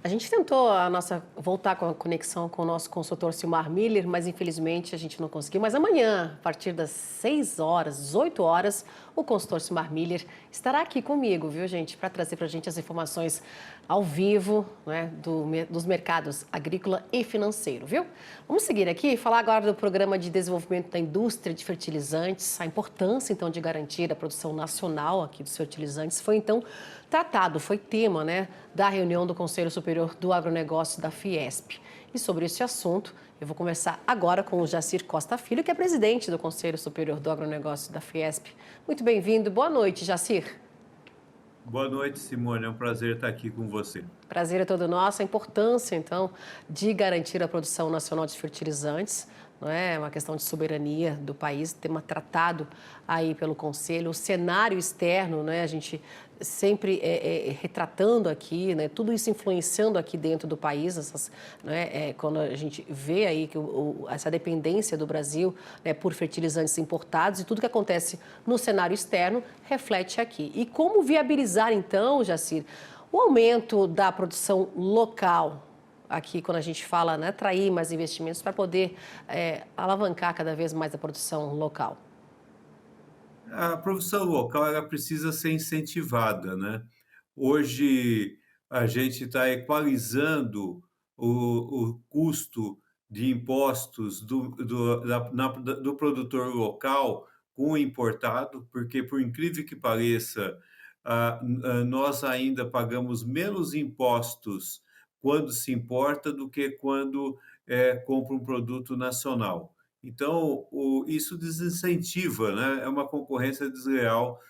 A gente tentou voltar com a conexão com o nosso consultor Silmar Miller, mas infelizmente a gente não conseguiu. Mas amanhã, a partir das 6 horas, 18 horas, o consultor Silmar Miller estará aqui comigo, viu, gente, para trazer para a gente as informações ao vivo, né, dos mercados agrícola e financeiro, viu? Vamos seguir aqui e falar agora do Programa de Desenvolvimento da Indústria de Fertilizantes. A importância, então, de garantir a produção nacional aqui dos fertilizantes foi, então, tratado, foi tema, né, da reunião do Conselho Superior do Agronegócio da Fiesp. E sobre esse assunto, eu vou conversar agora com o Jacir Costa Filho, que é presidente do Conselho Superior do Agronegócio da Fiesp. Muito bem-vindo. Boa noite, Jacir. Boa noite, Simone. É um prazer estar aqui com você. Prazer é todo nosso. A importância, então, de garantir a produção nacional de fertilizantes, não é uma questão de soberania do país, tema tratado aí pelo Conselho, o cenário externo, né? A gente sempre retratando aqui, né? Tudo isso influenciando aqui dentro do país, quando a gente vê aí que essa dependência do Brasil, né, por fertilizantes importados e tudo que acontece no cenário externo reflete aqui. E como viabilizar, então, Jacir, o aumento da produção local, aqui quando a gente fala, né, atrair mais investimentos para poder alavancar cada vez mais a produção local? A produção local ela precisa ser incentivada, né? Hoje a gente está equalizando o custo de impostos do produtor local com o importado, porque por incrível que pareça, nós ainda pagamos menos impostos quando se importa do que quando compra um produto nacional. Então, isso desincentiva, né? É uma concorrência desleal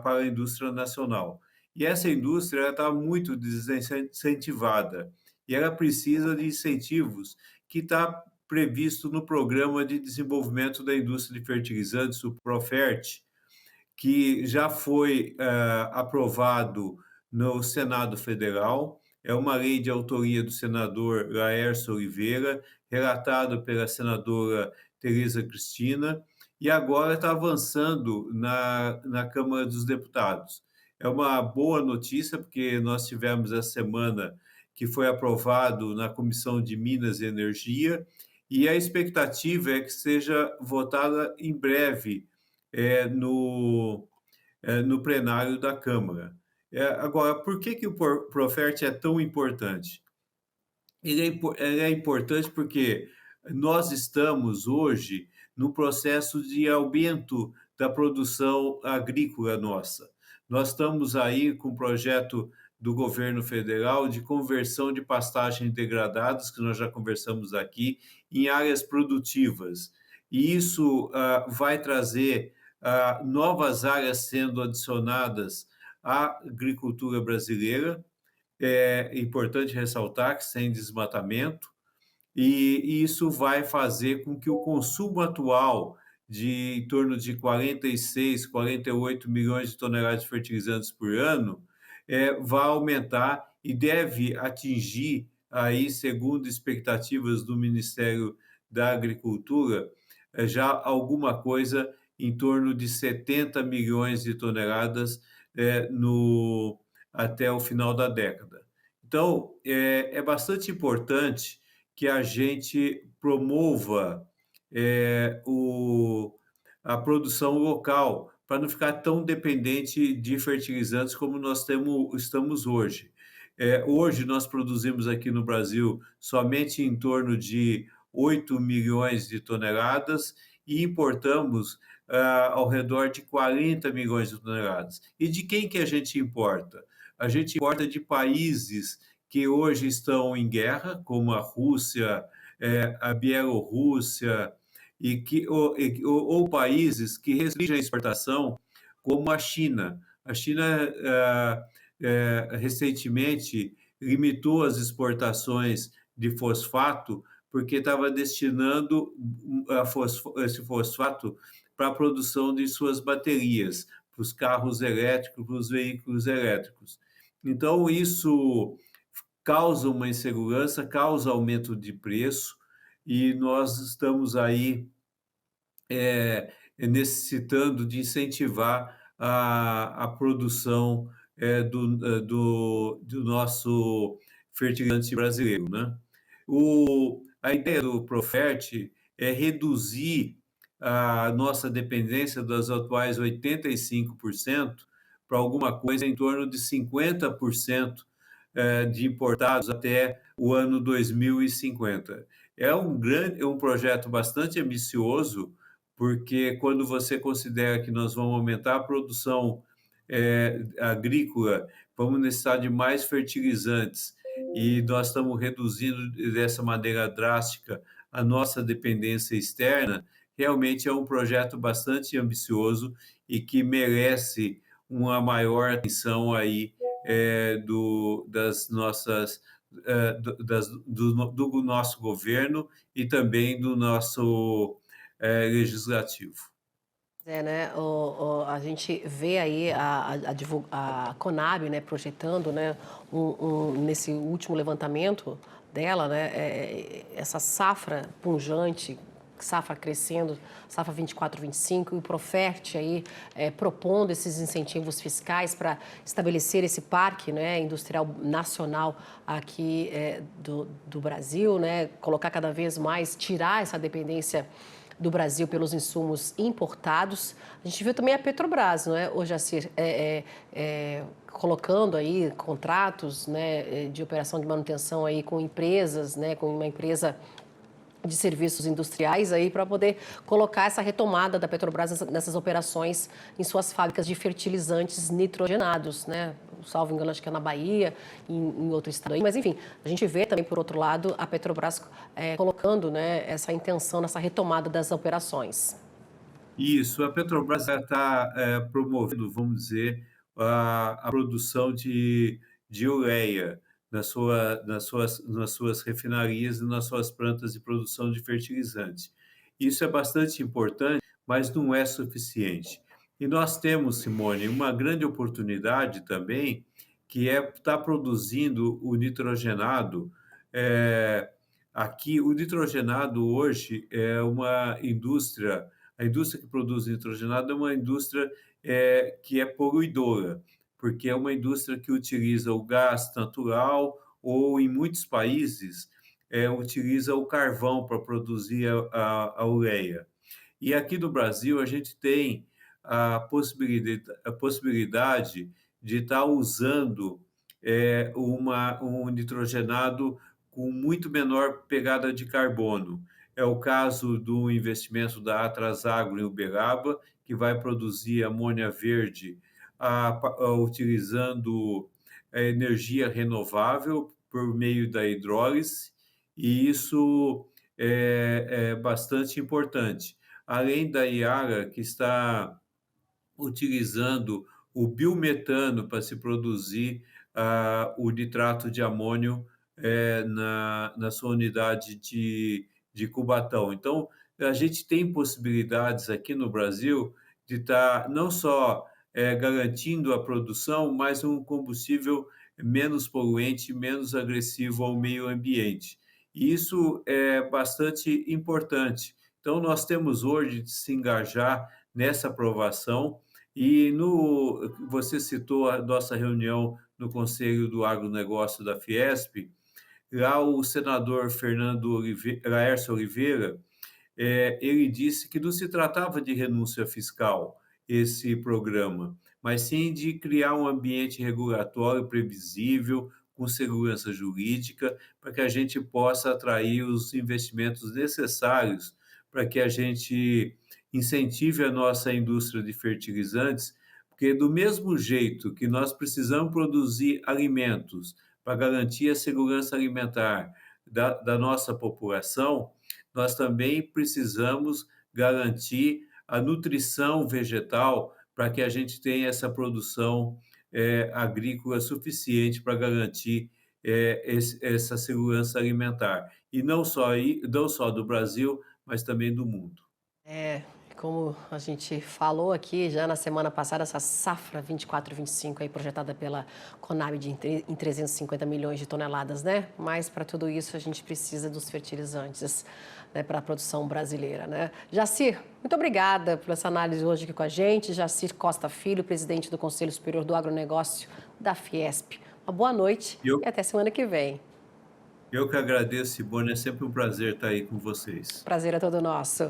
para a indústria nacional. E essa indústria está muito desincentivada e ela precisa de incentivos que está previsto no Programa de Desenvolvimento da Indústria de Fertilizantes, o PROFERT, que já foi aprovado no Senado Federal. É uma lei de autoria do senador Laércio Oliveira, relatado pela senadora Tereza Cristina, e agora está avançando na Câmara dos Deputados. É uma boa notícia, porque nós tivemos essa semana que foi aprovado na Comissão de Minas e Energia, e a expectativa é que seja votada em breve no plenário da Câmara. Agora, por que o Profert é tão importante? Ele é importante porque nós estamos hoje no processo de aumento da produção agrícola nossa. Nós estamos aí com um projeto do governo federal de conversão de pastagens degradadas, que nós já conversamos aqui, em áreas produtivas. E isso vai trazer novas áreas sendo adicionadas à agricultura brasileira. É importante ressaltar que sem desmatamento, e isso vai fazer com que o consumo atual de em torno de 46, 48 milhões de toneladas de fertilizantes por ano vá aumentar e deve atingir aí, segundo expectativas do Ministério da Agricultura, já alguma coisa em torno de 70 milhões de toneladas até o final da década. Então, é bastante importante que a gente promova a produção local, para não ficar tão dependente de fertilizantes como estamos hoje. Hoje nós produzimos aqui no Brasil somente em torno de 8 milhões de toneladas e importamos ao redor de 40 milhões de toneladas. E de quem que a gente importa? A gente importa de países que hoje estão em guerra, como a Rússia, a Bielorrússia, ou países que restringem a exportação, como a China. A China, recentemente, limitou as exportações de fosfato, porque estava destinando esse fosfato para a produção de suas baterias, para os carros elétricos, para os veículos elétricos. Então, isso causa uma insegurança, causa aumento de preço, e nós estamos aí necessitando de incentivar a produção do nosso fertilizante brasileiro, né? A ideia do Profert é reduzir a nossa dependência das atuais 85% para alguma coisa em torno de 50% de importados até o ano 2050. É um projeto bastante ambicioso, porque quando você considera que nós vamos aumentar a produção agrícola, vamos necessitar de mais fertilizantes, e nós estamos reduzindo dessa maneira drástica a nossa dependência externa, realmente é um projeto bastante ambicioso e que merece uma maior atenção aí das nossas do nosso governo e também do nosso legislativo. É, né, a gente vê aí a Conab, né, projetando, né, nesse último levantamento dela, né, essa safra pujante, safra crescendo, safra 24, 25, e o Profert aí propondo esses incentivos fiscais para estabelecer esse parque, né, industrial nacional aqui do Brasil, né, colocar cada vez mais, tirar essa dependência do Brasil pelos insumos importados. A gente viu também a Petrobras, não é, ô Jacir, colocando aí contratos, né, de operação de manutenção aí com empresas, né, com uma empresa de serviços industriais aí para poder colocar essa retomada da Petrobras nessas operações em suas fábricas de fertilizantes nitrogenados, né? Salvo engano, acho que é na Bahia, em outro estado aí. Mas, enfim, a gente vê também, por outro lado, a Petrobras colocando, né, essa intenção nessa retomada das operações. Isso, a Petrobras está promovendo, vamos dizer, a produção de ureia nas suas refinarias e nas suas plantas de produção de fertilizante. Isso é bastante importante, mas não é suficiente. E nós temos, Simone, uma grande oportunidade também, que é estar produzindo o nitrogenado. eh, Aqui, o nitrogenado hoje é uma indústria, a indústria que produz nitrogenado é uma indústria que é poluidora, porque é uma indústria que utiliza o gás natural ou, em muitos países, utiliza o carvão para produzir a ureia. E aqui no Brasil, a gente tem a possibilidade de estar usando um nitrogenado com muito menor pegada de carbono. É o caso do investimento da Atrasagro em Uberaba, que vai produzir amônia verde utilizando energia renovável por meio da hidrólise, e isso é bastante importante. Além da Iara, que está utilizando o biometano para se produzir o nitrato de amônio na sua unidade de Cubatão. Então, a gente tem possibilidades aqui no Brasil de estar não só garantindo a produção, mas um combustível menos poluente, menos agressivo ao meio ambiente. E isso é bastante importante. Então, nós temos hoje de se engajar nessa aprovação. E você citou a nossa reunião no Conselho do Agronegócio da Fiesp. Lá o senador Laércio Oliveira, ele disse que não se tratava de renúncia fiscal, esse programa, mas sim de criar um ambiente regulatório previsível, com segurança jurídica, para que a gente possa atrair os investimentos necessários para que a gente incentive a nossa indústria de fertilizantes, porque do mesmo jeito que nós precisamos produzir alimentos para garantir a segurança alimentar da nossa população, nós também precisamos garantir a nutrição vegetal para que a gente tenha essa produção agrícola suficiente para garantir essa segurança alimentar. E não só do Brasil, mas também do mundo. É, como a gente falou aqui já na semana passada, essa safra 24-25 aí projetada pela Conab em 350 milhões de toneladas, né? Mas para tudo isso a gente precisa dos fertilizantes, né, para a produção brasileira, né? Jacir, muito obrigada por essa análise hoje aqui com a gente. Jacir Costa Filho, presidente do Conselho Superior do Agronegócio da Fiesp. Uma boa noite Eu e até semana que vem. eu que agradeço, Simone, é sempre um prazer estar aí com vocês. Prazer é todo nosso.